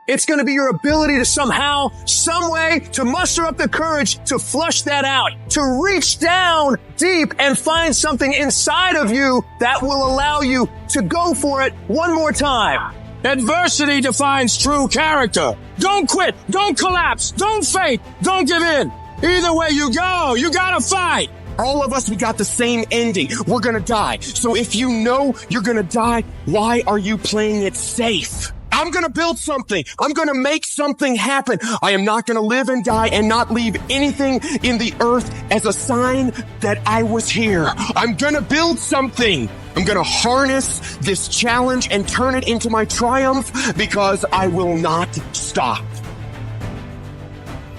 It's going to be your ability to somehow, some way, to muster up the courage to flush that out, to reach down deep and find something inside of you that will allow you to go for it one more time. Adversity defines true character. Don't quit. Don't collapse. Don't faint. Don't give in. Either way you go, you gotta fight. All of us, we got the same ending. We're gonna die. So if you know you're gonna die, why are you playing it safe? I'm gonna build something. I'm gonna make something happen. I am not gonna live and die and not leave anything in the earth as a sign that I was here. I'm gonna build something. I'm gonna harness this challenge and turn it into my triumph because I will not stop.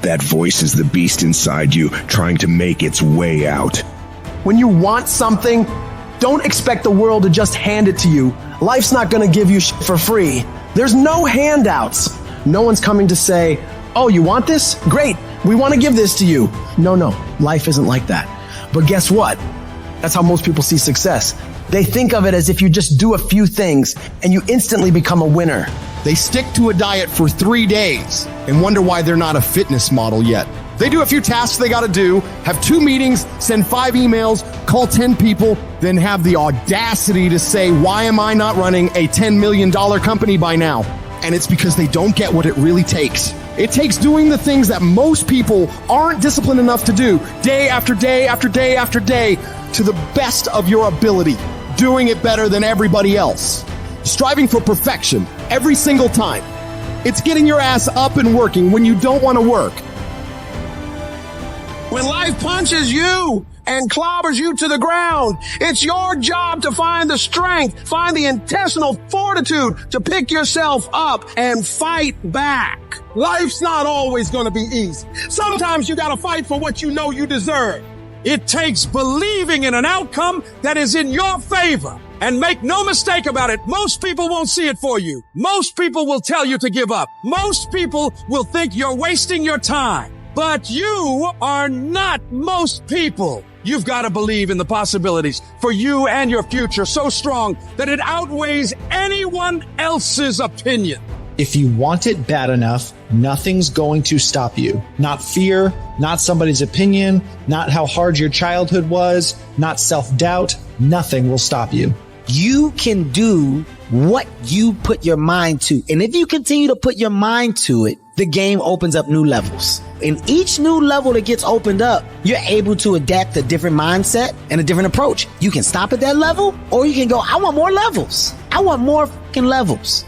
That voice is the beast inside you, trying to make its way out. When you want something, don't expect the world to just hand it to you. Life's not gonna give you for free. There's no handouts. No one's coming to say, oh, you want this? Great, we want to give this to you. No, life isn't like that. But guess what? That's how most people see success. They think of it as if you just do a few things and you instantly become a winner. They stick to a diet for 3 days and wonder why they're not a fitness model yet. They do a few tasks they gotta do, have 2 meetings, send 5 emails, call 10 people, then have the audacity to say, why am I not running a $10 million company by now? And it's because they don't get what it really takes. It takes doing the things that most people aren't disciplined enough to do, day after day after day after day, to the best of your ability, doing it better than everybody else. Striving for perfection every single time. It's getting your ass up and working when you don't want to work. When life punches you and clobbers you to the ground, it's your job to find the strength, find the intestinal fortitude to pick yourself up and fight back. Life's not always going to be easy. Sometimes you got to fight for what you know you deserve. It takes believing in an outcome that is in your favor. And make no mistake about it, most people won't see it for you. Most people will tell you to give up. Most people will think you're wasting your time. But you are not most people. You've got to believe in the possibilities for you and your future so strong that it outweighs anyone else's opinion. If you want it bad enough, nothing's going to stop you. Not fear, not somebody's opinion, not how hard your childhood was, not self-doubt. Nothing will stop you. You can do what you put your mind to. And if you continue to put your mind to it, the game opens up new levels. In each new level that gets opened up, you're able to adapt a different mindset and a different approach. You can stop at that level, or you can go, I want more levels. I want more fucking levels.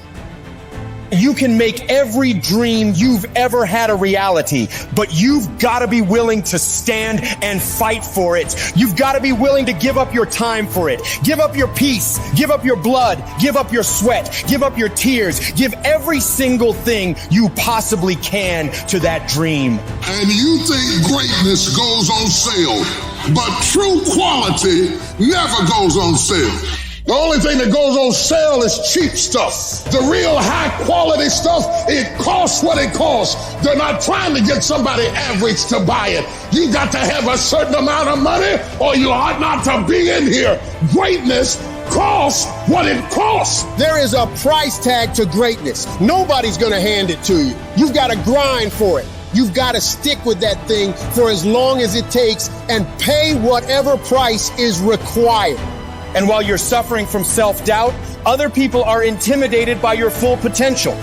You can make every dream you've ever had a reality, but you've got to be willing to stand and fight for it. You've got to be willing to give up your time for it. Give up your peace. Give up your blood. Give up your sweat. Give up your tears. Give every single thing you possibly can to that dream. And you think greatness goes on sale, but true quality never goes on sale. The only thing that goes on sale is cheap stuff. The real high quality stuff, it costs what it costs. They're not trying to get somebody average to buy it. You got to have a certain amount of money or you ought not to be in here. Greatness costs what it costs. There is a price tag to greatness. Nobody's gonna hand it to you. You've got to grind for it. You've got to stick with that thing for as long as it takes and pay whatever price is required. And while you're suffering from self-doubt, other people are intimidated by your full potential.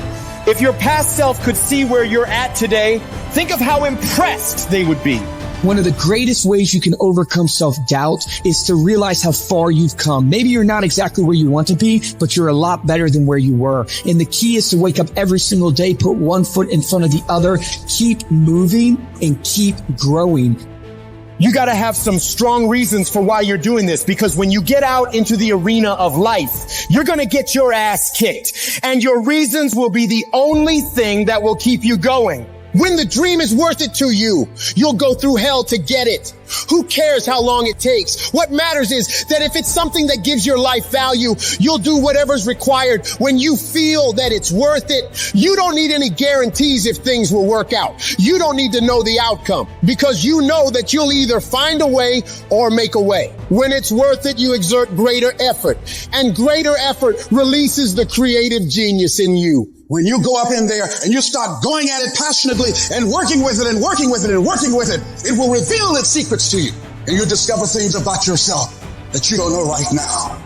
If your past self could see where you're at today, think of how impressed they would be. One of the greatest ways you can overcome self-doubt is to realize how far you've come. Maybe you're not exactly where you want to be, but you're a lot better than where you were. And the key is to wake up every single day, put one foot in front of the other, keep moving and keep growing. You got to have some strong reasons for why you're doing this, because when you get out into the arena of life, you're going to get your ass kicked, and your reasons will be the only thing that will keep you going. When the dream is worth it to you, you'll go through hell to get it. Who cares how long it takes? What matters is that if it's something that gives your life value, you'll do whatever's required when you feel that it's worth it. You don't need any guarantees if things will work out. You don't need to know the outcome because you know that you'll either find a way or make a way. When it's worth it, you exert greater effort, and greater effort releases the creative genius in you. When you go up in there and you start going at it passionately and working with it and working with it and working with it, it will reveal its secrets to you. And you'll discover things about yourself that you don't know right now.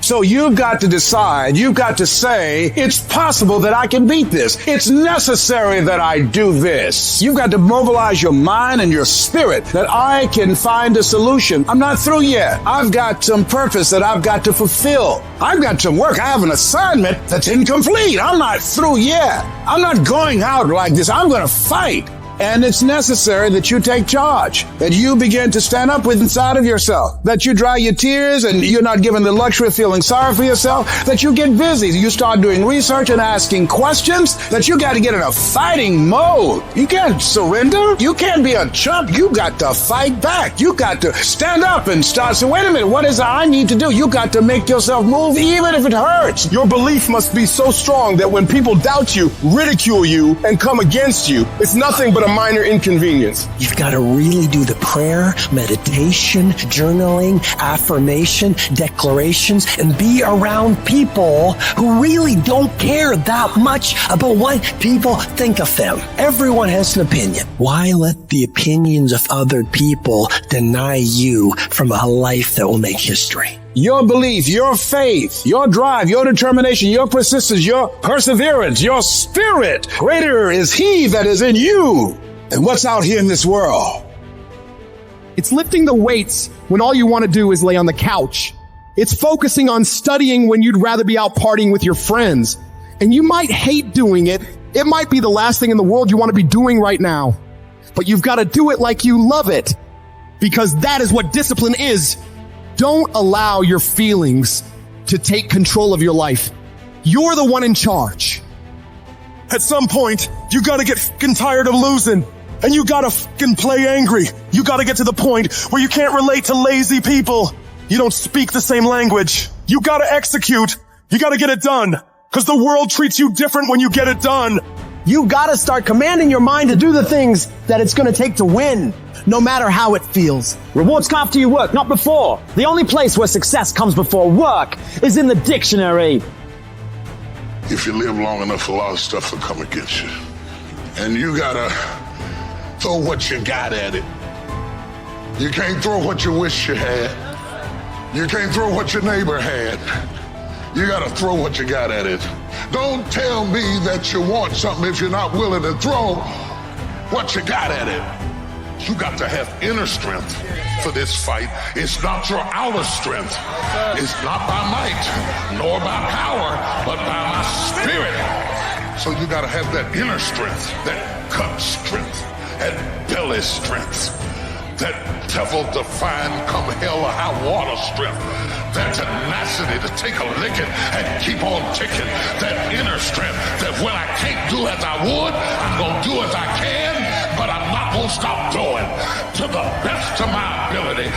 So you've got to decide, you've got to say, it's possible that I can beat this. It's necessary that I do this. You've got to mobilize your mind and your spirit that I can find a solution. I'm not through yet. I've got some purpose that I've got to fulfill. I've got some work. I have an assignment that's incomplete. I'm not through yet. I'm not going out like this. I'm going to fight. And it's necessary that you take charge, that you begin to stand up with inside of yourself, that you dry your tears and you're not given the luxury of feeling sorry for yourself, that you get busy, you start doing research and asking questions, that you got to get in a fighting mode. You can't surrender. You can't be a chump. You got to fight back. You got to stand up and start saying, wait a minute, what is it I need to do? You got to make yourself move even if it hurts. Your belief must be so strong that when people doubt you, ridicule you, and come against you, it's nothing but a minor inconvenience. You've got to really do the prayer, meditation, journaling, affirmation, declarations, and be around people who really don't care that much about what people think of them. Everyone has an opinion. Why let the opinions of other people deny you from a life that will make history? Your belief, your faith, your drive, your determination, your persistence, your perseverance, your spirit. Greater is He that is in you than what's out here in this world. It's lifting the weights when all you want to do is lay on the couch. It's focusing on studying when you'd rather be out partying with your friends. And you might hate doing it. It might be the last thing in the world you want to be doing right now. But you've got to do it like you love it. Because that is what discipline is. Don't allow your feelings to take control of your life. You're the one in charge. At some point, you gotta get fucking tired of losing. And you gotta fucking play angry. You gotta get to the point where you can't relate to lazy people. You don't speak the same language. You gotta execute. You gotta get it done. Cause the world treats you different when you get it done. You gotta start commanding your mind to do the things that it's gonna take to win, no matter how it feels. Rewards come after you work, not before. The only place where success comes before work is in the dictionary. If you live long enough, a lot of stuff will come against you. And you gotta throw what you got at it. You can't throw what you wish you had. You can't throw what your neighbor had. You gotta throw what you got at it. Don't tell me that you want something if you're not willing to throw what you got at it. You got to have inner strength for this fight. It's not your outer strength. It's not by might, nor by power, but by my spirit. So you got to have that inner strength, that gut strength, that belly strength, that devil-defying come hell or high water strength, that tenacity to take a licking and keep on ticking, that inner strength that when I can't do as I would, I'm going to do as I can, but I'm not going to stop doing to the best of my ability.